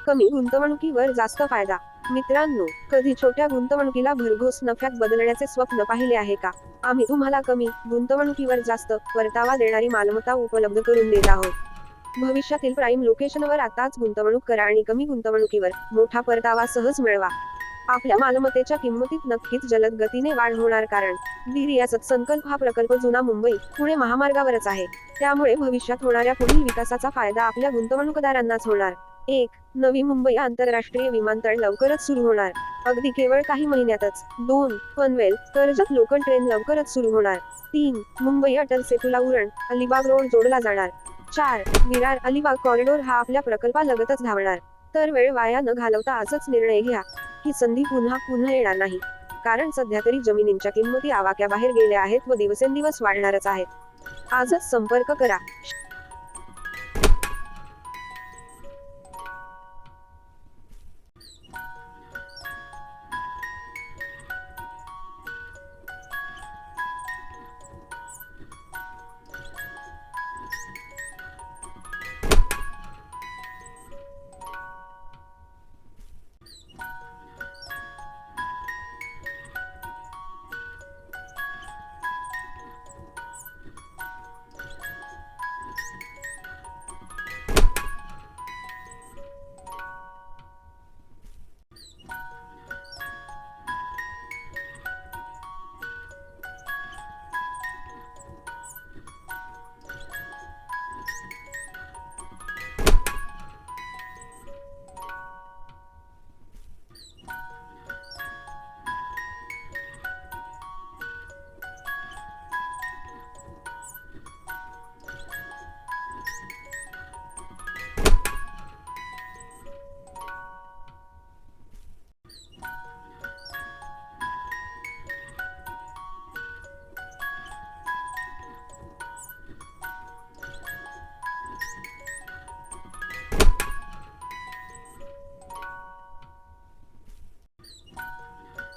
कमी गुंतवणुकीवर जास्त फायदा. मित्रांनो, कधी छोट्या गुंतवणुकीला भरघोस नफ्यात बदलण्याचे स्वप्न पाहिले आहे का? आम्ही तुम्हाला कमी गुंतवणुकीवर जास्त परतावा देणारी मालमत्ता उपलब्ध करून देत आहोत. भविष्यातील प्राईम लोकेशनवर आताच गुंतवणूक करा आणि कमी गुंतवणुकीवर मोठा परतावा सहज मिळवा. आपल्या मालमत्तेच्या किंमतीत नक्कीच जलद गतीने वाढ होणार, कारण डी-रियासत संकल्प हा प्रकल्प जुना मुंबई पुणे महामार्गावरच आहे. त्यामुळे भविष्यात होणाऱ्या पुढील विकासाचा फायदा आपल्या गुंतवणूकदारांनाच होणार. 1. नवी मुंबई आंतरराष्ट्रीय विमानतळ लवकरच सुरू होणार. अगदी केवळ काही महिन्यातच. 2. पनवेल कर्जत लोकल ट्रेन लवकरच सुरू होणार. 3. मुंबई अटल सेतूला उरण अलिबाग रोड जोडला जाणार. 4. विरार अलिबाग कॉरिडॉर हा आपल्या प्रकल्पालगतच धावणार. तर वेळ वाया न घालवता आजच निर्णय घ्या. ही संधी पुन्हा येणार नाही. कारण सध्या तरी जमिनींच्या किंमती आवाक्याबाहेर गेल्या आहेत व दिवसेंदिवस वाढणारच आहेत. आजच संपर्क करा.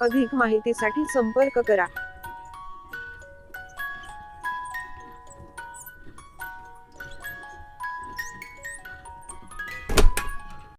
अधिक माहितीसाठी संपर्क करा.